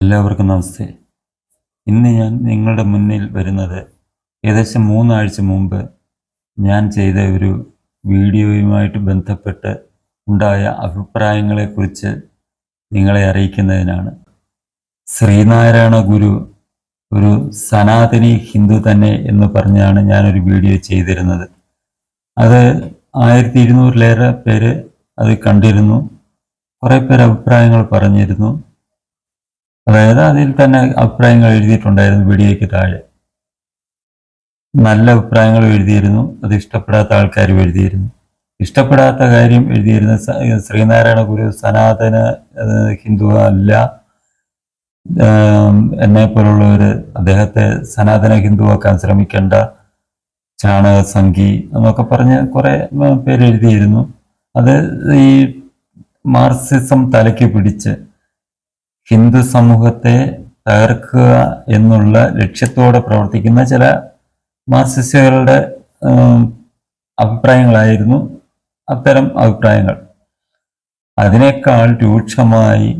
എല്ലാവർക്കും നമസ്തേ. ഇന്ന് ഞാൻ നിങ്ങളുടെ മുന്നിൽ വരുന്നത് ഏകദേശം 3 ആഴ്ച മുമ്പ് ഞാൻ ചെയ്ത ഒരു വീഡിയോയുമായിട്ട് ബന്ധപ്പെട്ട് ഉണ്ടായ അഭിപ്രായങ്ങളെക്കുറിച്ച് നിങ്ങളെ അറിയിക്കുന്നതിനാണ്. ശ്രീനാരായണ ഗുരു ഒരു സനാതനി ഹിന്ദു തന്നെ എന്ന് പറഞ്ഞാണ് ഞാനൊരു വീഡിയോ ചെയ്തിരുന്നത്. അത് 1200-ലേറെ പേര് അത് കണ്ടിരുന്നു. കുറേ പേര് അഭിപ്രായങ്ങൾ പറഞ്ഞിരുന്നു. അതായത് അതിൽ തന്നെ അഭിപ്രായങ്ങൾ എഴുതിയിട്ടുണ്ടായിരുന്നു വീഡിയോയ്ക്ക് താഴെ. നല്ല അഭിപ്രായങ്ങൾ എഴുതിയിരുന്നു, അത് ഇഷ്ടപ്പെടാത്ത ആൾക്കാരും എഴുതിയിരുന്നു. ഇഷ്ടപ്പെടാത്ത കാര്യം എഴുതിയിരുന്ന ശ്രീനാരായണ ഗുരു സനാതന ഹിന്ദു അല്ല, എന്നെ പോലുള്ളവർ അദ്ദേഹത്തെ സനാതന ഹിന്ദുവാക്കാൻ ശ്രമിക്കേണ്ട, ചാണകസംഖി എന്നൊക്കെ പറഞ്ഞ് കുറേ പേര് എഴുതിയിരുന്നു. അത് ഈ മാർക്സിസം തലയ്ക്ക് പിടിച്ച് ഹിന്ദു സമൂഹത്തെ തകർക്കുക എന്നുള്ള ലക്ഷ്യത്തോടെ പ്രവർത്തിക്കുന്ന ചില മാർക്സിസ്റ്റുകളുടെ അഭിപ്രായങ്ങളായിരുന്നു അത്തരം അഭിപ്രായങ്ങൾ. അതിനേക്കാൾ രൂക്ഷമായി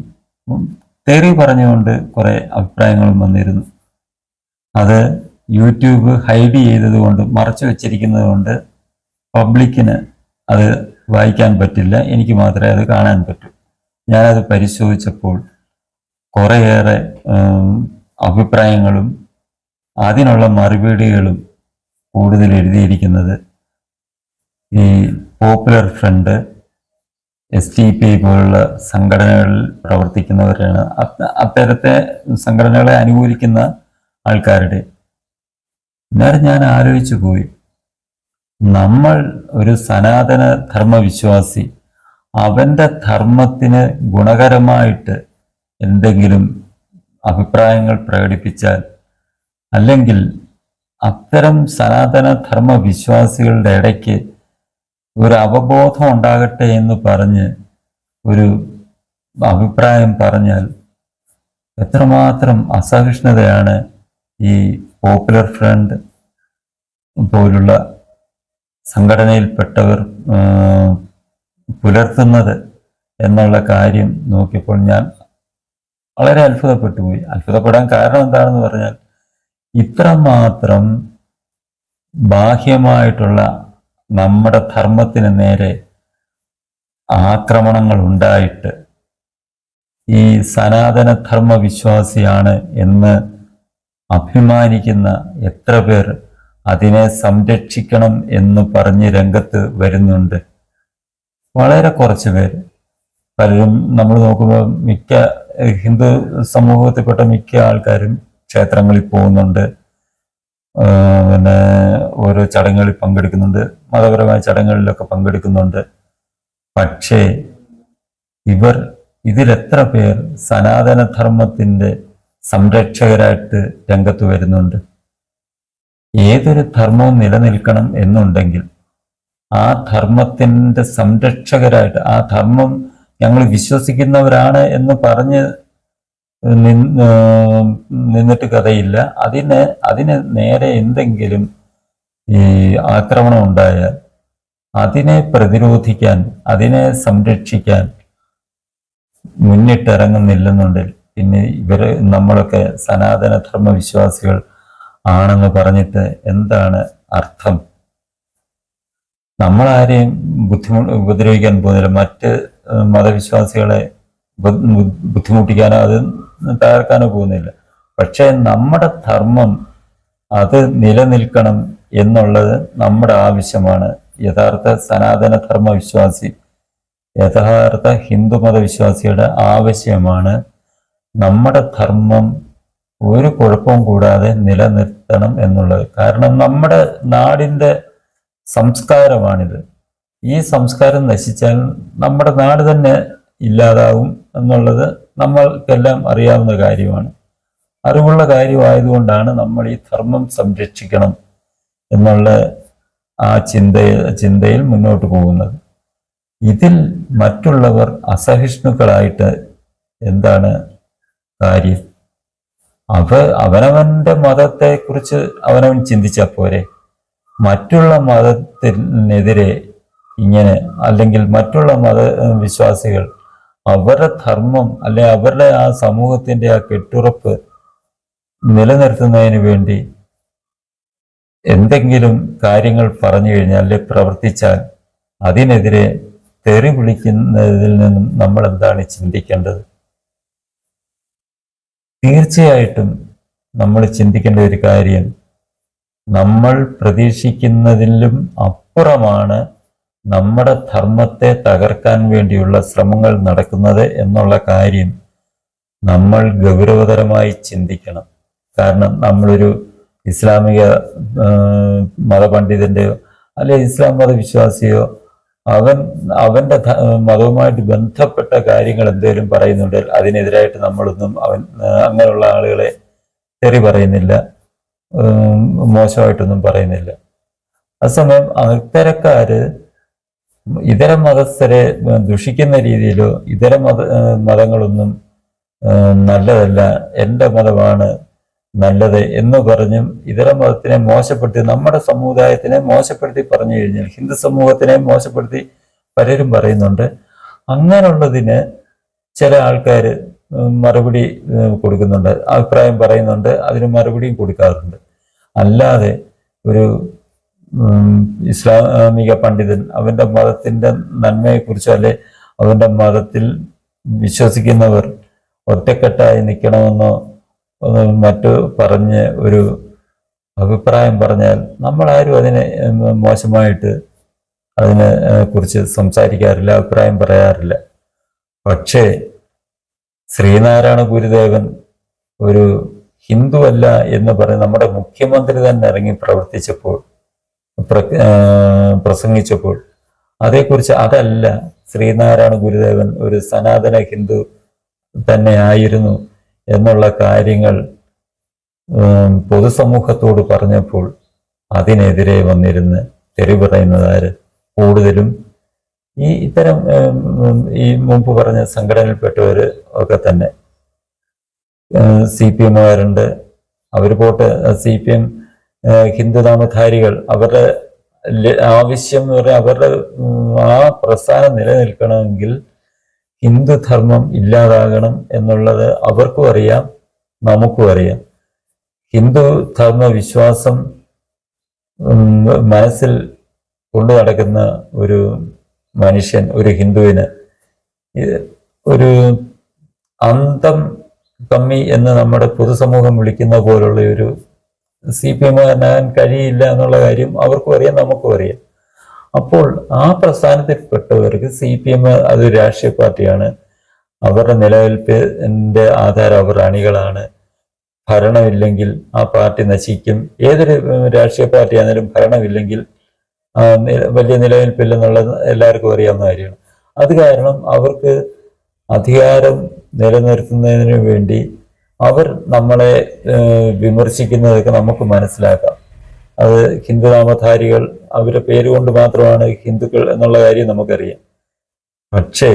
തെറി പറഞ്ഞുകൊണ്ട് കുറേ അഭിപ്രായങ്ങളും വന്നിരുന്നു. അത് യൂട്യൂബ് ഹൈഡ് ചെയ്തതുകൊണ്ട്, മറച്ചു വച്ചിരിക്കുന്നത് കൊണ്ട് പബ്ലിക്കിന് അത് വായിക്കാൻ പറ്റില്ല, എനിക്ക് മാത്രമേ അത് കാണാൻ പറ്റൂ. ഞാനത് പരിശോധിച്ചപ്പോൾ കുറേയേറെ അഭിപ്രായങ്ങളും അതിനുള്ള മറുപടികളും കൂടുതൽ എഴുതിയിരിക്കുന്നത് ഈ പോപ്പുലർ ഫ്രണ്ട്, SDP പോലുള്ള സംഘടനകളിൽ പ്രവർത്തിക്കുന്നവരാണ്. അത്തരത്തെ സംഘടനകളെ അനുകൂലിക്കുന്ന ആൾക്കാരുടെ. എന്നാലും ഞാൻ ആലോചിച്ചു പോയി, നമ്മൾ ഒരു സനാതന ധർമ്മവിശ്വാസി അവൻ്റെ ധർമ്മത്തിന് ഗുണകരമായിട്ട് എന്തെങ്കിലും അഭിപ്രായങ്ങൾ പ്രകടിപ്പിച്ചാൽ, അല്ലെങ്കിൽ അത്തരം സനാതന ധർമ്മ വിശ്വാസികളുടെ ഇടയ്ക്ക് ഒരു അവബോധം ഉണ്ടാകട്ടെ എന്ന് പറഞ്ഞ് ഒരു അഭിപ്രായം പറഞ്ഞാൽ എത്രമാത്രം അസഹിഷ്ണുതയാണ് ഈ പോപ്പുലർ ഫ്രണ്ട് പോലുള്ള സംഘടനയിൽപ്പെട്ടവർ പുലർത്തുന്നത് എന്നുള്ള കാര്യം നോക്കിയപ്പോൾ ഞാൻ വളരെ അത്ഭുതപ്പെട്ടു പോയി. അത്ഭുതപ്പെടാൻ കാരണം എന്താണെന്ന് പറഞ്ഞാൽ, ഇത്രമാത്രം ബാഹ്യമായിട്ടുള്ള നമ്മുടെ ധർമ്മത്തിന് നേരെ ആക്രമണങ്ങൾ ഉണ്ടായിട്ട് ഈ സനാതന ധർമ്മ വിശ്വാസിയാണ് എന്ന് അഭിമാനിക്കുന്ന എത്ര പേർ അതിനെ സംരക്ഷിക്കണം എന്ന് പറഞ്ഞ് രംഗത്ത് വരുന്നുണ്ട്. വളരെ കുറച്ച് പേര്. പലരും നമ്മൾ നോക്കുമ്പോൾ മിക്ക ഹിന്ദു സമൂഹത്തിൽപ്പെട്ട മിക്ക ആൾക്കാരും ക്ഷേത്രങ്ങളിൽ പോകുന്നുണ്ട്, പിന്നെ ഓരോ ചടങ്ങുകളിൽ പങ്കെടുക്കുന്നുണ്ട്, മതപരമായ ചടങ്ങുകളിലൊക്കെ പങ്കെടുക്കുന്നുണ്ട്. പക്ഷേ ഇതിലെത്ര പേർ സനാതനധർമ്മത്തിൻ്റെ സംരക്ഷകരായിട്ട് രംഗത്ത് വരുന്നുണ്ട്? ഏതൊരു ധർമ്മവും നിലനിൽക്കണം എന്നുണ്ടെങ്കിൽ ആ ധർമ്മത്തിൻ്റെ സംരക്ഷകരായിട്ട്, ആ ധർമ്മം ഞങ്ങൾ വിശ്വസിക്കുന്നവരാണ് എന്ന് പറഞ്ഞ് നിന്നിട്ട് കഥയില്ല. അതിന് നേരെ എന്തെങ്കിലും ഈ ആക്രമണം ഉണ്ടായാൽ അതിനെ പ്രതിരോധിക്കാൻ, അതിനെ സംരക്ഷിക്കാൻ മുന്നിട്ടിറങ്ങുന്നില്ലെന്നുണ്ടെങ്കിൽ പിന്നെ നമ്മളൊക്കെ സനാതന ധർമ്മ വിശ്വാസികൾ ആണെന്ന് പറഞ്ഞിട്ട് എന്താണ് അർത്ഥം? നമ്മളാരെയും ഉപദ്രവിക്കാൻ പോകുന്നില്ല, മറ്റ് മതവിശ്വാസികളെ ബുദ്ധിമുട്ടിക്കാനോ അത് തകർക്കാനോ പോകുന്നില്ല. പക്ഷെ നമ്മുടെ ധർമ്മം അത് നിലനിൽക്കണം എന്നുള്ളത് നമ്മുടെ ആവശ്യമാണ്. യഥാർത്ഥ സനാതന ധർമ്മ വിശ്വാസി, യഥാർത്ഥ ഹിന്ദുമത വിശ്വാസിയുടെ ആവശ്യമാണ് നമ്മുടെ ധർമ്മം ഒരു കുഴപ്പവും കൂടാതെ നിലനിർത്തണം എന്നുള്ളത്. കാരണം നമ്മുടെ നാടിൻ്റെ സംസ്കാരമാണിത്. ഈ സംസ്കാരം നശിച്ചാൽ നമ്മുടെ നാട് തന്നെ ഇല്ലാതാവും എന്നുള്ളത് നമ്മൾക്കെല്ലാം അറിയാവുന്ന കാര്യമാണ്. അറിവുള്ള കാര്യമായതുകൊണ്ടാണ് നമ്മൾ ഈ ധർമ്മം സംരക്ഷിക്കണം എന്നുള്ള ആ ചിന്തയിൽ മുന്നോട്ട് പോകുന്നത്. ഇതിൽ മറ്റുള്ളവർ അസഹിഷ്ണുക്കളായിട്ട് എന്താണ് കാര്യം? അവനവൻ്റെ മതത്തെക്കുറിച്ച് അവനവൻ ചിന്തിച്ചാൽ പോരെ? മറ്റുള്ള മതത്തിനെതിരെ ഇങ്ങനെ, അല്ലെങ്കിൽ മറ്റുള്ള മതവിശ്വാസികൾ അവരുടെ ധർമ്മം അല്ലെ അവരുടെ ആ സമൂഹത്തിന്റെ ആ കെട്ടുറപ്പ് നിലനിർത്തുന്നതിന് വേണ്ടി എന്തെങ്കിലും കാര്യങ്ങൾ പറഞ്ഞു കഴിഞ്ഞാൽ അല്ലെ പ്രവർത്തിച്ചാൽ അതിനെതിരെ തെറി വിളിക്കുന്നതിൽ നിന്നും നമ്മൾ എന്താണ് ചിന്തിക്കേണ്ടത്? തീർച്ചയായിട്ടും നമ്മൾ ചിന്തിക്കേണ്ട ഒരു കാര്യം, നമ്മൾ പ്രതീക്ഷിക്കുന്നതിലും അപ്പുറമാണ് നമ്മുടെ ധർമ്മത്തെ തകർക്കാൻ വേണ്ടിയുള്ള ശ്രമങ്ങൾ നടക്കുന്നത് എന്നുള്ള കാര്യം നമ്മൾ ഗൗരവതരമായി ചിന്തിക്കണം. കാരണം നമ്മളൊരു ഇസ്ലാമിക മതപണ്ഡിതന്റെയോ അല്ലെ ഇസ്ലാം മതവിശ്വാസിയോ അവന്റെ മതവുമായിട്ട് ബന്ധപ്പെട്ട കാര്യങ്ങൾ എന്തെങ്കിലും പറയുന്നുണ്ടെങ്കിൽ അതിനെതിരായിട്ട് നമ്മളൊന്നും അങ്ങനെയുള്ള ആളുകളെ തെറി പറയുന്നില്ല, മോശമായിട്ടൊന്നും പറയുന്നില്ല. അതേസമയം അത്തരക്കാര് ഇതര മതസ്ഥരെ ദുഷിക്കുന്ന രീതിയിലോ ഇതര മതങ്ങളൊന്നും നല്ലതല്ല, എൻ്റെ മതമാണ് നല്ലത് എന്ന് പറഞ്ഞും ഇതര മതത്തിനെ മോശപ്പെടുത്തി നമ്മുടെ സമുദായത്തിനെ മോശപ്പെടുത്തി പറഞ്ഞു കഴിഞ്ഞാൽ ഹിന്ദു സമൂഹത്തിനെ മോശപ്പെടുത്തി പലരും പറയുന്നുണ്ട്. അങ്ങനെയുള്ളതിന് ചില ആൾക്കാർ മറുപടി കൊടുക്കുന്നുണ്ട്, അഭിപ്രായം പറയുന്നുണ്ട്, അതിന് മറുപടിയും കൊടുക്കാറുണ്ട്. അല്ലാതെ ഒരു ഇസ്ലാമിക പണ്ഡിതൻ അവന്റെ മതത്തിന്റെ നന്മയെക്കുറിച്ചോ അല്ലെ അവന്റെ മതത്തിൽ വിശ്വസിക്കുന്നവർ ഒറ്റക്കെട്ടായി നിൽക്കണമെന്നോ മറ്റു പറഞ്ഞ് ഒരു അഭിപ്രായം പറഞ്ഞാൽ നമ്മളാരും അതിനെ മോശമായിട്ട് അതിനെ കുറിച്ച് സംസാരിക്കാറില്ല, അഭിപ്രായം പറയാറില്ല. പക്ഷേ ശ്രീനാരായണ ഗുരുദേവൻ ഒരു ഹിന്ദു അല്ല എന്ന് പറഞ്ഞ് നമ്മുടെ മുഖ്യമന്ത്രി തന്നെ ഇറങ്ങി പ്രസംഗിച്ചപ്പോൾ അതേക്കുറിച്ച് അതല്ല, ശ്രീനാരായണ ഗുരുദേവൻ ഒരു സനാതന ഹിന്ദു തന്നെ ആയിരുന്നു എന്നുള്ള കാര്യങ്ങൾ പൊതുസമൂഹത്തോട് പറഞ്ഞപ്പോൾ അതിനെതിരെ വന്നിരുന്ന് തെറി പറയുന്നതാര്? കൂടുതലും ഇത്തരം ഈ മുമ്പ് പറഞ്ഞ സംഘടനയിൽപ്പെട്ടവർ ഒക്കെ തന്നെ. CPM-കാരുണ്ട്, അവർ പോട്ടെ, CPM ഹിന്ദുനാമധാരികൾ, അവരുടെ ആവശ്യം എന്ന് പറഞ്ഞാൽ അവരുടെ ആ പ്രസ്ഥാനം നിലനിൽക്കണമെങ്കിൽ ഹിന്ദുധർമ്മം ഇല്ലാതാകണം എന്നുള്ളത് അവർക്കും അറിയാം, നമുക്കും അറിയാം. ഹിന്ദു ധർമ്മ വിശ്വാസം മനസ്സിൽ കൊണ്ടു നടക്കുന്ന ഒരു മനുഷ്യൻ, ഒരു ഹിന്ദുവിന് ഒരു അന്തം കമ്മി എന്ന് നമ്മുടെ പൊതുസമൂഹം വിളിക്കുന്ന പോലുള്ള ഒരു CPM-കാരനാകാൻ കഴിയില്ല എന്നുള്ള കാര്യം അവർക്കും അറിയാം, നമുക്കും അറിയാം. അപ്പോൾ ആ പ്രസ്ഥാനത്തിൽപ്പെട്ടവർക്ക് CPM അതൊരു രാഷ്ട്രീയ പാർട്ടിയാണ്, അവരുടെ നിലനിൽപ്പിന്റെ ആധാരം അവരുടെ അണികളാണ്. ഭരണമില്ലെങ്കിൽ ആ പാർട്ടി നശിക്കും. ഏതൊരു രാഷ്ട്രീയ പാർട്ടി ആണെങ്കിലും ഭരണമില്ലെങ്കിൽ വലിയ നിലനിൽപ്പില്ലെന്നുള്ളത് എല്ലാവർക്കും അറിയാവുന്ന കാര്യമാണ്. അത് കാരണം അവർക്ക് അധികാരം നിലനിർത്തുന്നതിന് വേണ്ടി അവർ നമ്മളെ വിമർശിക്കുന്നതൊക്കെ നമുക്ക് മനസ്സിലാക്കാം. അത് ഹിന്ദുനാമധാരികൾ അവരുടെ പേരുകൊണ്ട് മാത്രമാണ് ഹിന്ദുക്കൾ എന്നുള്ള കാര്യം നമുക്കറിയാം. പക്ഷേ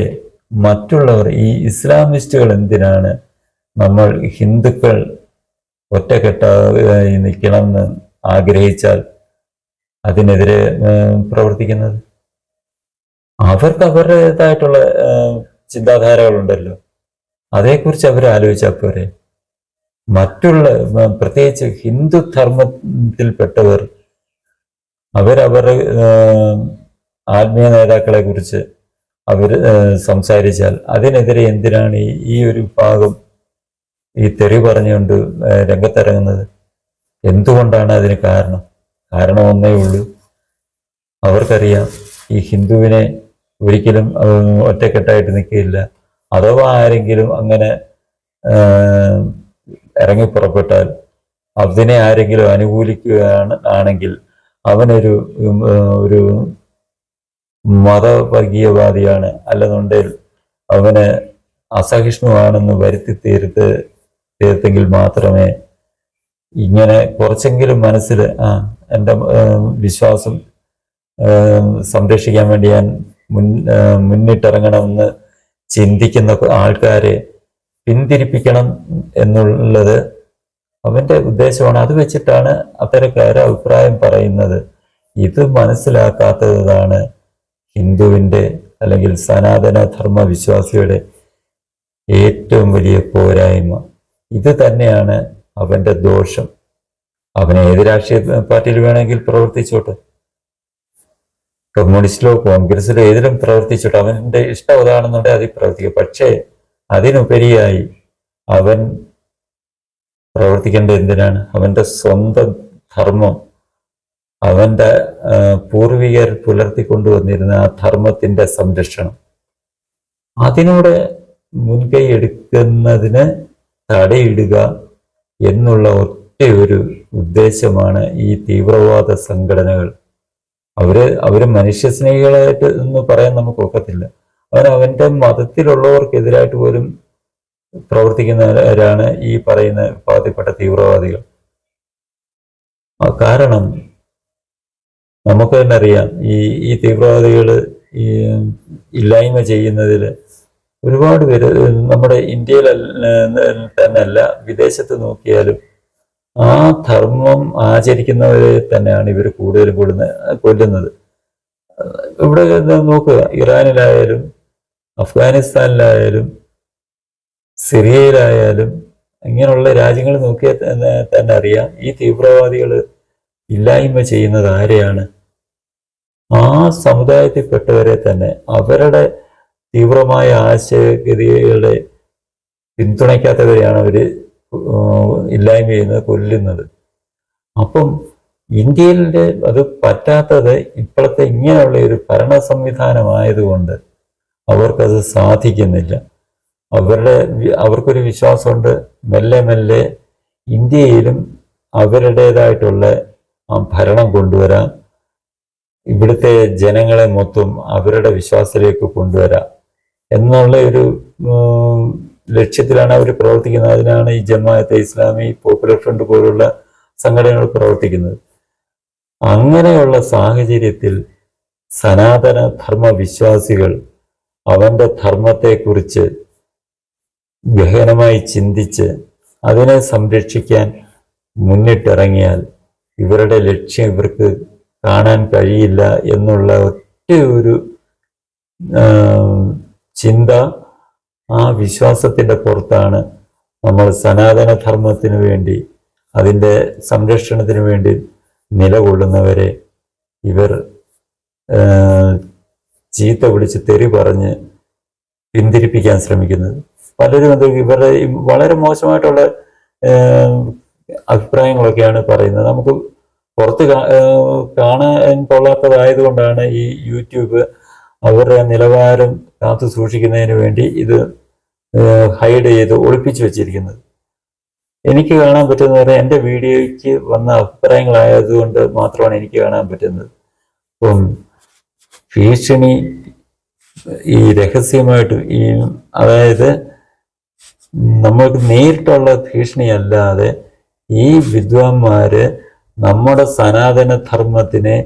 മറ്റുള്ളവർ, ഈ ഇസ്ലാമിസ്റ്റുകൾ എന്തിനാണ് നമ്മൾ ഹിന്ദുക്കൾ ഒറ്റക്കെട്ടായി നിൽക്കണമെന്ന് ആഗ്രഹിച്ചാൽ അതിനെതിരെ പ്രവർത്തിക്കുന്നത്? അവർക്ക് അവരുടേതായിട്ടുള്ള ചിന്താധാരകളുണ്ടല്ലോ, അതേക്കുറിച്ച് അവർ ആലോചിച്ചാൽ പോരെ. മറ്റുള്ള പ്രത്യേകിച്ച് ഹിന്ദു ധർമ്മത്തിൽപ്പെട്ടവർ അവരവരുടെ ആത്മീയ നേതാക്കളെ കുറിച്ച് അവർ സംസാരിച്ചാൽ അതിനെതിരെ എന്തിനാണ് ഈ ഒരു വിഭാഗം ഈ തെറി പറഞ്ഞുകൊണ്ട് രംഗത്തിറങ്ങുന്നത്? എന്തുകൊണ്ടാണ് അതിന് കാരണം? കാരണം ഒന്നേ ഉള്ളൂ, അവർക്കറിയാം ഈ ഹിന്ദുവിനെ ഒരിക്കലും ഒറ്റക്കെട്ടായിട്ട് നിൽക്കില്ല. അഥവാ ആരെങ്കിലും അങ്ങനെ ഇറങ്ങി പുറപ്പെട്ടാൽ അതിനെ ആരെങ്കിലും ആണെങ്കിൽ അവനൊരു ഒരു മതവർഗീയവാദിയാണ്, അല്ലെന്നുണ്ടെങ്കിൽ അവന് അസഹിഷ്ണുവാണെന്ന് വരുത്തി തീർത്തെങ്കിൽ മാത്രമേ ഇങ്ങനെ കുറച്ചെങ്കിലും മനസ്സിൽ എൻ്റെ വിശ്വാസം സംരക്ഷിക്കാൻ വേണ്ടി ഞാൻ മുന്നിട്ടിറങ്ങണമെന്ന് ചിന്തിക്കുന്ന ആൾക്കാരെ പിന്തിരിപ്പിക്കണം എന്നുള്ളത് അവന്റെ ഉദ്ദേശമാണ്. അത് വെച്ചിട്ടാണ് അത്തരക്കാരെ അഭിപ്രായം പറയുന്നത്. ഇത് മനസ്സിലാക്കാത്തതാണ് ഹിന്ദുവിൻ്റെ അല്ലെങ്കിൽ സനാതന ധർമ്മ വിശ്വാസിയുടെ ഏറ്റവും വലിയ പോരായ്മ. ഇത് തന്നെയാണ് അവന്റെ ദോഷം. അവൻ ഏത് രാഷ്ട്രീയ പാർട്ടിയിൽ വേണമെങ്കിൽ പ്രവർത്തിച്ചോട്ടെ, കമ്മ്യൂണിസ്റ്റിലോ കോൺഗ്രസിലോ ഏതിലും പ്രവർത്തിച്ചോട്ടെ, അവന്റെ ഇഷ്ടം അതാണെന്നുണ്ടെങ്കിൽ അതിൽ പ്രവർത്തിക്കുക. പക്ഷേ അതിനുപരിയായി അവൻ പ്രവർത്തിക്കേണ്ടത് എന്തിനാണ്? അവന്റെ സ്വന്തം ധർമ്മം, അവന്റെ പൂർവികർ പുലർത്തിക്കൊണ്ടുവന്നിരുന്ന ആ ധർമ്മത്തിന്റെ സംരക്ഷണം, അതിനൂടെ മുൻകൈ എടുക്കുന്നതിന് തടയിടുക എന്നുള്ള ഒറ്റ ഒരു ഉദ്ദേശമാണ് ഈ തീവ്രവാദ സംഘടനകൾ. അവര് മനുഷ്യസ്നേഹികളായിട്ട് എന്ന് പറയാൻ നമുക്ക് ഒക്കത്തില്ല. അവന്റെ മതത്തിലുള്ളവർക്കെതിരായിട്ട് പോലും പ്രവർത്തിക്കുന്നവരാണ് ഈ പറയുന്ന വിഭാഗത്തിൽപ്പെട്ട തീവ്രവാദികൾ. കാരണം നമുക്ക് തന്നെ അറിയാം, ഈ തീവ്രവാദികൾ ഈ ഇല്ലായ്മ ചെയ്യുന്നതിൽ ഒരുപാട് പേര് നമ്മുടെ ഇന്ത്യയിൽ തന്നെയല്ല, വിദേശത്ത് നോക്കിയാലും ആ ധർമ്മം ആചരിക്കുന്നവരെ തന്നെയാണ് ഇവർ കൂടുതലും കൊല്ലുന്നത്. ഇവിടെ നോക്കുക, ഇറാനിലായാലും അഫ്ഗാനിസ്ഥാനിലായാലും സിറിയയിലായാലും ഇങ്ങനെയുള്ള രാജ്യങ്ങൾ നോക്കിയാൽ തന്നെ അറിയാം, ഈ തീവ്രവാദികൾ ഇല്ലായ്മ ചെയ്യുന്നത് ആരെയാണ്? ആ സമുദായത്തിൽപ്പെട്ടവരെ തന്നെ. അവരുടെ തീവ്രമായ ആശയഗതികളെ പിന്തുണയ്ക്കാത്തവരെയാണ് അവർ ഇല്ലായ്മ ചെയ്യുന്നത്, കൊല്ലുന്നത്. അപ്പം ഇന്ത്യയിലെ അത് പറ്റാത്തത് ഇപ്പോഴത്തെ ഇങ്ങനെയുള്ള ഒരു ഭരണ സംവിധാനമായതുകൊണ്ട് അവർക്കത് സാധിക്കുന്നില്ല. അവർക്കൊരു വിശ്വാസമുണ്ട്, മെല്ലെ മെല്ലെ ഇന്ത്യയിലും അവരുടേതായിട്ടുള്ള ഭരണം കൊണ്ടുവരാം, ഇവിടുത്തെ ജനങ്ങളെ മൊത്തം അവരുടെ വിശ്വാസത്തിലേക്ക് കൊണ്ടുവരാം എന്നുള്ള ഒരു ലക്ഷ്യത്തിലാണ് അവർ പ്രവർത്തിക്കുന്നത്. അതിനാണ് ഈ ജമാഅത്തെ ഇസ്ലാമി, പോപ്പുലർ ഫ്രണ്ട് പോലുള്ള സംഘടനകൾ പ്രവർത്തിക്കുന്നത്. അങ്ങനെയുള്ള സാഹചര്യത്തിൽ സനാതന ധർമ്മ വിശ്വാസികൾ അവന്റെ ധർമ്മത്തെക്കുറിച്ച് ഗഹനമായി ചിന്തിച്ച് അതിനെ സംരക്ഷിക്കാൻ മുന്നിട്ടിറങ്ങിയാൽ ഇവരുടെ ലക്ഷ്യം ഇവർക്ക് കാണാൻ കഴിയില്ല എന്നുള്ള ഒറ്റ ഒരു ചിന്ത, ആ വിശ്വാസത്തിന്റെ പുറത്താണ് നമ്മൾ സനാതന ധർമ്മത്തിന് വേണ്ടി, അതിൻ്റെ സംരക്ഷണത്തിന് വേണ്ടി നിലകൊള്ളുന്നവരെ ഇവർ ചീത്ത വിളിച്ച് തെറി പറഞ്ഞ് പിന്തിരിപ്പിക്കാൻ ശ്രമിക്കുന്നത്. പലരും ഇവരുടെ വളരെ മോശമായിട്ടുള്ള അഭിപ്രായങ്ങളൊക്കെയാണ് പറയുന്നത്. നമുക്ക് പുറത്ത് കാണാൻ കൊള്ളാത്തതായതുകൊണ്ടാണ് ഈ യൂട്യൂബ് അവരുടെ നിലവാരം കാത്തു സൂക്ഷിക്കുന്നതിന് വേണ്ടി ഇത് ഹൈഡ് ചെയ്ത് ഒളിപ്പിച്ചു വെച്ചിരിക്കുന്നത്. എനിക്ക് കാണാൻ പറ്റുന്നത് എൻ്റെ വീഡിയോയ്ക്ക് വന്ന അഭിപ്രായങ്ങളായതുകൊണ്ട് മാത്രമാണ് എനിക്ക് കാണാൻ പറ്റുന്നത്. അപ്പം ഭീഷണി ഈ രഹസ്യമായിട്ട് അതായത് നമ്മൾക്ക് നേരിട്ടുള്ള ഭീഷണി അല്ലാതെ ഈ വിദ്വാൻമാര് നമ്മുടെ സനാതന ധർമ്മത്തിനെ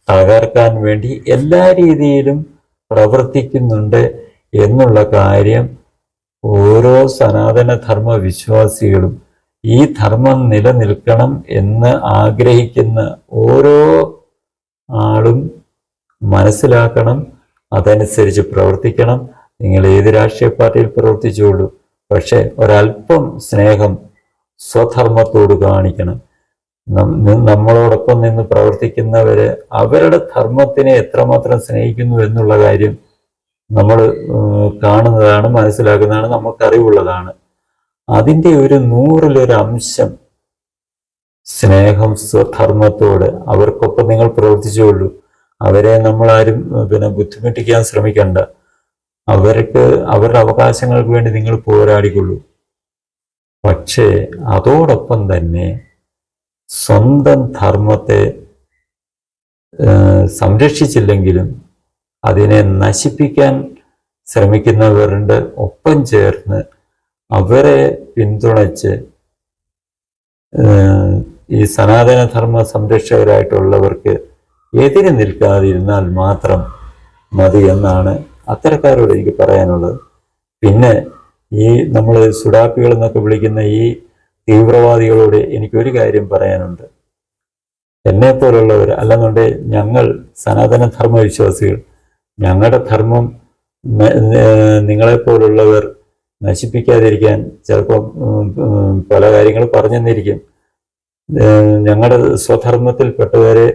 തകർക്കാൻ വേണ്ടി എല്ലാ രീതിയിലും പ്രവർത്തിക്കുന്നുണ്ട് എന്നുള്ള കാര്യം ഓരോ സനാതന ധർമ്മ വിശ്വാസികളും, ഈ ധർമ്മം നിലനിൽക്കണം എന്ന് ആഗ്രഹിക്കുന്ന ഓരോ ആളും മനസ്സിലാക്കണം, അതനുസരിച്ച് പ്രവർത്തിക്കണം. നിങ്ങൾ ഏത് രാഷ്ട്രീയ പാർട്ടിയിൽ പ്രവർത്തിച്ചോളൂ, പക്ഷെ ഒരല്പം സ്നേഹം സ്വധർമ്മത്തോട് കാണിക്കണം. നമ്മളോടൊപ്പം നിന്ന് പ്രവർത്തിക്കുന്നവര് അവരുടെ ധർമ്മത്തിനെ എത്രമാത്രം സ്നേഹിക്കുന്നു എന്നുള്ള കാര്യം നമ്മൾ കാണുന്നതാണ്, മനസ്സിലാക്കുന്നതാണ്, നമുക്കറിവുള്ളതാണ്. അതിൻ്റെ ഒരു 100-ൽ1 അംശം സ്നേഹം സ്വധർമ്മത്തോട് അവർക്കൊപ്പം നിങ്ങൾ പ്രവർത്തിച്ചുകൊള്ളൂ. അവരെ നമ്മളാരും ബുദ്ധിമുട്ടിക്കാൻ ശ്രമിക്കണ്ട. അവർക്ക് അവരുടെ അവകാശങ്ങൾക്ക് വേണ്ടി നിങ്ങൾ പോരാടിക്കൊള്ളൂ. പക്ഷേ അതോടൊപ്പം തന്നെ സ്വന്തം ധർമ്മത്തെ സംരക്ഷിച്ചില്ലെങ്കിലും അതിനെ നശിപ്പിക്കാൻ ശ്രമിക്കുന്നവരുടെ ഒപ്പം ചേർന്ന് അവരെ പിന്തുണച്ച് ഈ സനാതനധർമ്മ സംരക്ഷകരായിട്ടുള്ളവർക്ക് എതിര് നിൽക്കാതിരുന്നാൽ മാത്രം മതി എന്നാണ് അത്തരക്കാരോട് എനിക്ക് പറയാനുള്ളത്. പിന്നെ ഈ നമ്മൾ സുഡാപ്പികൾ എന്നൊക്കെ വിളിക്കുന്ന ഈ തീവ്രവാദികളോട് എനിക്കൊരു കാര്യം പറയാനുണ്ട്. എന്നെപ്പോലുള്ളവർ അല്ലെന്നുണ്ടെങ്കിൽ ഞങ്ങൾ സനാതനധർമ്മ വിശ്വാസികൾ, ഞങ്ങളുടെ ധർമ്മം നിങ്ങളെപ്പോലുള്ളവർ നശിപ്പിക്കാതിരിക്കാൻ ചിലപ്പോൾ പല കാര്യങ്ങൾ പറഞ്ഞെന്നിരിക്കും. ഞങ്ങളുടെ സ്വധർമ്മത്തിൽപ്പെട്ടവരെ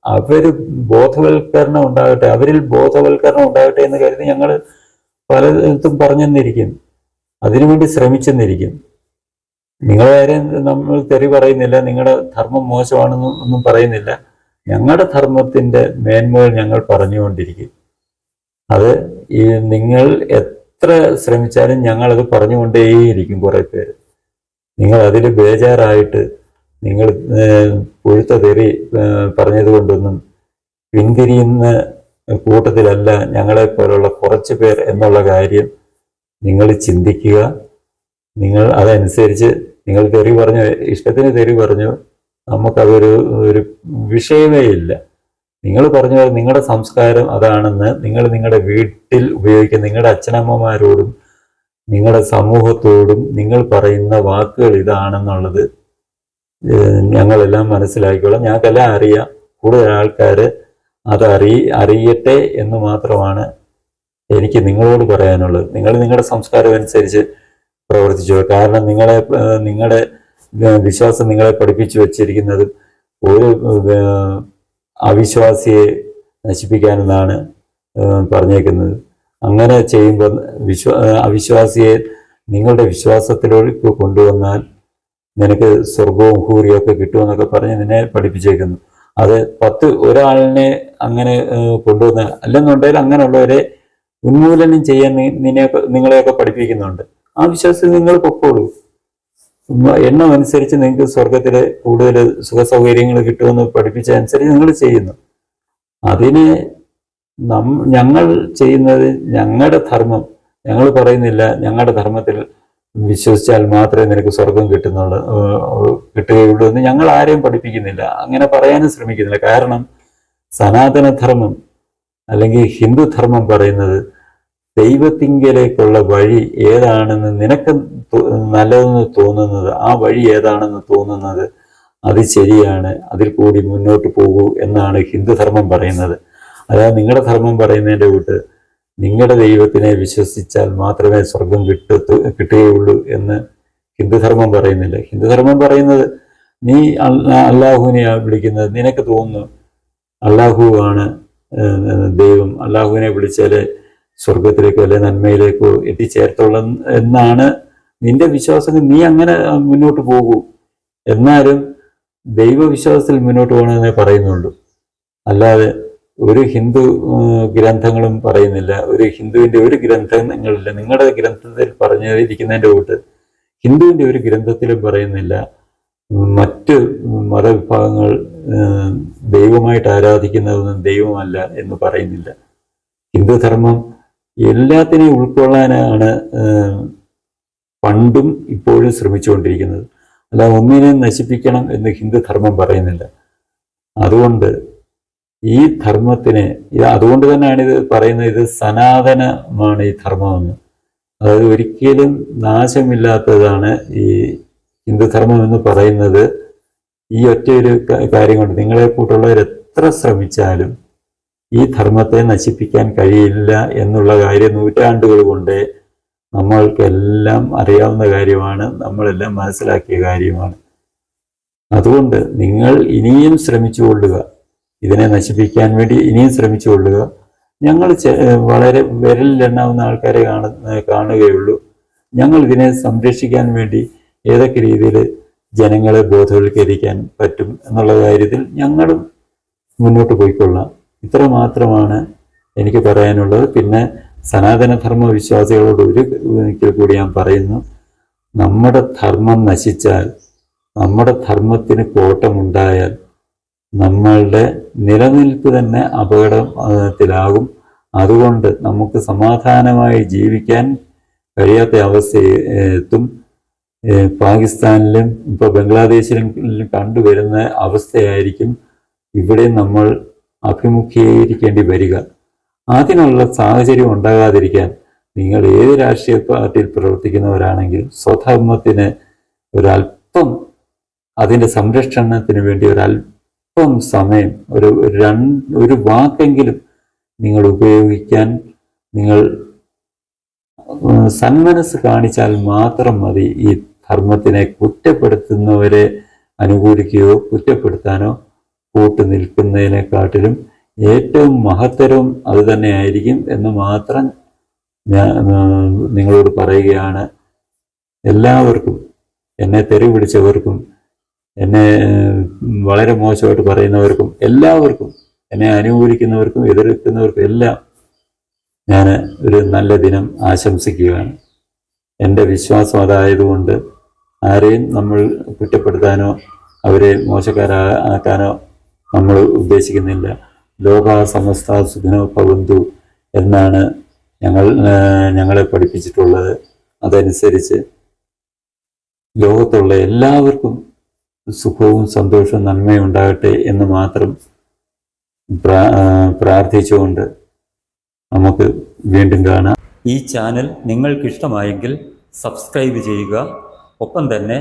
അവരിൽ ബോധവൽക്കരണം ഉണ്ടാകട്ടെ എന്ന് കരുതി ഞങ്ങൾ പലതും പറഞ്ഞെന്നിരിക്കും, അതിനുവേണ്ടി ശ്രമിച്ചെന്നിരിക്കും. നിങ്ങളെ കാര്യം നമ്മൾ തെറി പറയുന്നില്ല, നിങ്ങളുടെ ധർമ്മം മോശമാണെന്നും ഒന്നും പറയുന്നില്ല. ഞങ്ങളുടെ ധർമ്മത്തിന്റെ മേന്മകൾ ഞങ്ങൾ പറഞ്ഞുകൊണ്ടിരിക്കും. അത് ഈ നിങ്ങൾ എത്ര ശ്രമിച്ചാലും ഞങ്ങളത് പറഞ്ഞുകൊണ്ടേയിരിക്കും. കുറെ പേര് നിങ്ങൾ അതിൽ ബേജാറായിട്ട് നിങ്ങൾ പുഴുത്ത തെറി പറഞ്ഞത് കൊണ്ടൊന്നും പിന്തിരിയുന്ന കൂട്ടത്തിലല്ല ഞങ്ങളെ പോലുള്ള കുറച്ച് പേർ എന്നുള്ള കാര്യം നിങ്ങൾ ചിന്തിക്കുക. നിങ്ങൾ അതനുസരിച്ച് നിങ്ങൾ തെറി പറഞ്ഞു, ഇഷ്ടത്തിന് തെറി പറഞ്ഞു, നമുക്കതൊരു വിഷയമേ ഇല്ല. നിങ്ങൾ പറഞ്ഞ നിങ്ങളുടെ സംസ്കാരം അതാണെന്ന് നിങ്ങൾ നിങ്ങളുടെ വീട്ടിൽ ഉപയോഗിക്കുന്ന നിങ്ങളുടെ അച്ഛനമ്മമാരോടും നിങ്ങളുടെ സമൂഹത്തോടും നിങ്ങൾ പറയുന്ന വാക്കുകൾ ഇതാണെന്നുള്ളത് ഞങ്ങളെല്ലാം മനസ്സിലാക്കിക്കോളാം. ഞങ്ങൾക്കെല്ലാം അറിയാം. കൂടുതൽ ആൾക്കാർ അത് അറിയട്ടെ എന്ന് മാത്രമാണ് എനിക്ക് നിങ്ങളോട് പറയാനുള്ളത്. നിങ്ങൾ നിങ്ങളുടെ സംസ്കാരം അനുസരിച്ച് പ്രവർത്തിച്ചു. കാരണം നിങ്ങളുടെ വിശ്വാസം നിങ്ങളെ പഠിപ്പിച്ചു വച്ചിരിക്കുന്നത് ഒരു അവിശ്വാസിയെ നശിപ്പിക്കാനെന്നാണ് പറഞ്ഞേക്കുന്നത്. അങ്ങനെ ചെയ്യുമ്പോൾ അവിശ്വാസിയെ നിങ്ങളുടെ വിശ്വാസത്തിലേക്ക് കൊണ്ടുവന്നാൽ നിനക്ക് സ്വർഗവും ഹൂറിയും ഒക്കെ കിട്ടുമെന്നൊക്കെ പറഞ്ഞ് നിന്നെ പഠിപ്പിച്ചേക്കുന്നു. അത് ഒരാളിനെ അങ്ങനെ കൊണ്ടുവന്ന് അല്ലെന്നുണ്ടെങ്കിൽ അങ്ങനെയുള്ളവരെ ഉന്മൂലനം ചെയ്യാൻ നിങ്ങളെയൊക്കെ പഠിപ്പിക്കുന്നുണ്ട്. ആ വിശ്വാസത്തിൽ നിങ്ങൾ പൊക്കോളൂ. എണ്ണം അനുസരിച്ച് നിങ്ങൾക്ക് സ്വർഗത്തിലെ കൂടുതൽ സുഖസൗകര്യങ്ങൾ കിട്ടുമെന്ന് പഠിപ്പിച്ചതനുസരിച്ച് നിങ്ങൾ ചെയ്യുന്നു. അതിന് ഞങ്ങൾ ചെയ്യുന്നത് ഞങ്ങളുടെ ധർമ്മം. ഞങ്ങൾ പറയുന്നില്ല ഞങ്ങളുടെ ധർമ്മത്തിൽ വിശ്വസിച്ചാൽ മാത്രമേ നിനക്ക് സ്വർഗം കിട്ടുകയുള്ളൂ എന്ന് ഞങ്ങൾ ആരെയും പഠിപ്പിക്കുന്നില്ല, അങ്ങനെ പറയാനും ശ്രമിക്കുന്നില്ല. കാരണം സനാതനധർമ്മം അല്ലെങ്കിൽ ഹിന്ദുധർമ്മം പറയുന്നത് ദൈവത്തിങ്കലേക്കുള്ള വഴി ഏതാണെന്ന് നിനക്ക് നല്ലതെന്ന് തോന്നുന്നത്, ആ വഴി ഏതാണെന്ന് തോന്നുന്നത് അത് ശരിയാണ്, അതിൽ കൂടി മുന്നോട്ട് പോകൂ എന്നാണ് ഹിന്ദുധർമ്മം പറയുന്നത്. അതായത് നിങ്ങളുടെ ധർമ്മം പറയുന്നതിൻ്റെ കൂട്ട് നിങ്ങളുടെ ദൈവത്തിനെ വിശ്വസിച്ചാൽ മാത്രമേ സ്വർഗം കിട്ടുകയുള്ളൂ എന്ന് ഹിന്ദുധർമ്മം പറയുന്നില്ല. ഹിന്ദുധർമ്മം പറയുന്നത് നീ അള്ളാഹുവിനെയാണ് വിളിക്കുന്നത്, നിനക്ക് തോന്നുന്നു അള്ളാഹു ആണ് ദൈവം, അള്ളാഹുവിനെ വിളിച്ചാലേ സ്വർഗത്തിലേക്കോ അല്ലെ നന്മയിലേക്കോ എത്തിച്ചേർത്തുള്ള എന്നാണ് നിന്റെ വിശ്വാസം. നീ അങ്ങനെ മുന്നോട്ട് പോകൂ. എന്നാലും ദൈവവിശ്വാസത്തിൽ മുന്നോട്ട് പോകണമെന്നേ പറയുന്നുള്ളൂ. അല്ലാതെ ഒരു ഹിന്ദു ഗ്രന്ഥങ്ങളും പറയുന്നില്ല, ഒരു ഹിന്ദുവിൻ്റെ ഒരു ഗ്രന്ഥങ്ങളില്ല. നിങ്ങളുടെ ഗ്രന്ഥത്തിൽ പറഞ്ഞിരിക്കുന്നതിൻ്റെ കൂട്ട് ഹിന്ദുവിൻ്റെ ഒരു ഗ്രന്ഥത്തിലും പറയുന്നില്ല മറ്റ് മതവിഭാഗങ്ങൾ ദൈവമായിട്ട് ആരാധിക്കുന്നതൊന്നും ദൈവമല്ല എന്ന് പറയുന്നില്ല. ഹിന്ദുധർമ്മം എല്ലാത്തിനെയും ഉൾക്കൊള്ളാനാണ് പണ്ടും ഇപ്പോഴും ശ്രമിച്ചുകൊണ്ടിരിക്കുന്നത്. അല്ല ഒന്നിനെ നശിപ്പിക്കണം എന്ന് ഹിന്ദുധർമ്മം പറയുന്നില്ല. അതുകൊണ്ട് ഈ ധർമ്മത്തിന് അതുകൊണ്ട് തന്നെയാണ് ഇത് പറയുന്നത്, ഇത് സനാതനമാണ് ഈ ധർമ്മമെന്ന്. അതായത് ഒരിക്കലും നാശമില്ലാത്തതാണ് ഈ ഹിന്ദുധർമ്മം എന്ന് പറയുന്നത്. ഈ ഒറ്റ ഒരു കാര്യം കൊണ്ട് നിങ്ങളെ കൂട്ടുള്ളവർ എത്ര ശ്രമിച്ചാലും ഈ ധർമ്മത്തെ നശിപ്പിക്കാൻ കഴിയില്ല എന്നുള്ള കാര്യം നൂറ്റാണ്ടുകൾ കൊണ്ട് നമ്മൾക്കെല്ലാം അറിയാവുന്ന കാര്യമാണ്, നമ്മളെല്ലാം മനസ്സിലാക്കിയ കാര്യമാണ്. അതുകൊണ്ട് നിങ്ങൾ ഇനിയും ശ്രമിച്ചുകൊള്ളുക, ഇതിനെ നശിപ്പിക്കാൻ വേണ്ടി ഇനിയും ശ്രമിച്ചുകൊള്ളുക. ഞങ്ങൾ വളരെ വിരലിലെണ്ണാവുന്ന ആൾക്കാരെ കാണുകയുള്ളൂ. ഞങ്ങൾ ഇതിനെ സംരക്ഷിക്കാൻ വേണ്ടി ഏതൊക്കെ രീതിയിൽ ജനങ്ങളെ ബോധവൽക്കരിക്കാൻ പറ്റും എന്നുള്ള കാര്യത്തിൽ ഞങ്ങളും മുന്നോട്ട് പോയിക്കൊള്ളാം. ഇത്ര മാത്രമാണ് എനിക്ക് പറയാനുള്ളത്. പിന്നെ സനാതനധർമ്മ വിശ്വാസികളോട് ഒരിക്കൽ കൂടി ഞാൻ പറയുന്നു, നമ്മുടെ ധർമ്മം നശിച്ചാൽ, നമ്മുടെ ധർമ്മത്തിന് കോട്ടമുണ്ടായാൽ നമ്മളുടെ നിലനിൽപ്പ് തന്നെ അപകടത്തിലാകും. അതുകൊണ്ട് നമുക്ക് സമാധാനമായി ജീവിക്കാൻ കഴിയാത്ത അവസ്ഥയെത്തും. പാകിസ്ഥാനിലും ഇപ്പോൾ ബംഗ്ലാദേശിലും കണ്ടുവരുന്ന അവസ്ഥയായിരിക്കും ഇവിടെ നമ്മൾ അഭിമുഖീകരിക്കേണ്ടി വരിക. അതിനുള്ള സാഹചര്യം ഉണ്ടാകാതിരിക്കാൻ നിങ്ങൾ ഏത് രാഷ്ട്രീയ പാർട്ടിയിൽ പ്രവർത്തിക്കുന്നവരാണെങ്കിൽ സ്വധർമ്മത്തിന് ഒരല്പം, അതിൻ്റെ സംരക്ഷണത്തിന് വേണ്ടി ഒരല്പം സമയം, ഒരു വാക്കെങ്കിലും നിങ്ങൾ ഉപയോഗിക്കാൻ നിങ്ങൾ സന്മനസ് കാണിച്ചാൽ മാത്രം മതി ഈ ധർമ്മത്തിനെ കുറ്റപ്പെടുത്തുന്നവരെ അനുകൂലിക്കുകയോ കുറ്റപ്പെടുത്താനോ കൂട്ടു നിൽക്കുന്നതിനെക്കാട്ടിലും ഏറ്റവും മഹത്തരവും അത് തന്നെയായിരിക്കും എന്ന് മാത്രം ഞാൻ നിങ്ങളോട് പറയുകയാണ്. എല്ലാവർക്കും, എന്നെ തെറി പിടിച്ചവർക്കും എന്നെ വളരെ മോശമായിട്ട് പറയുന്നവർക്കും എല്ലാവർക്കും, എന്നെ അനുകൂലിക്കുന്നവർക്കും എതിർക്കുന്നവർക്കും എല്ലാം ഞാൻ ഒരു നല്ല ദിനം ആശംസിക്കുകയാണ്. എൻ്റെ വിശ്വാസം അതായതുകൊണ്ട് ആരെയും നമ്മൾ കുറ്റപ്പെടുത്താനോ അവരെ മോശക്കാരാക്കാനോ നമ്മൾ ഉദ്ദേശിക്കുന്നില്ല. ലോക സമസ്ത സുഖിനോ ഭവന്തു എന്നാണ് ഞങ്ങളെ പഠിപ്പിച്ചിട്ടുള്ളത്. അതനുസരിച്ച് ലോകത്തുള്ള എല്ലാവർക്കും സുഖവും സന്തോഷവും നന്മയും ഉണ്ടാകട്ടെ എന്ന് മാത്രം പ്രാർത്ഥിച്ചുകൊണ്ട് നമുക്ക് വീണ്ടും കാണാം. ഈ ചാനൽ നിങ്ങൾക്കിഷ്ടമായെങ്കിൽ സബ്സ്ക്രൈബ് ചെയ്യുക, ഒപ്പം തന്നെ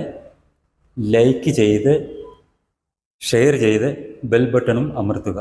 ലൈക്ക് ചെയ്ത് ഷെയർ ചെയ്ത് ബെൽ ബട്ടണും അമർത്തുക.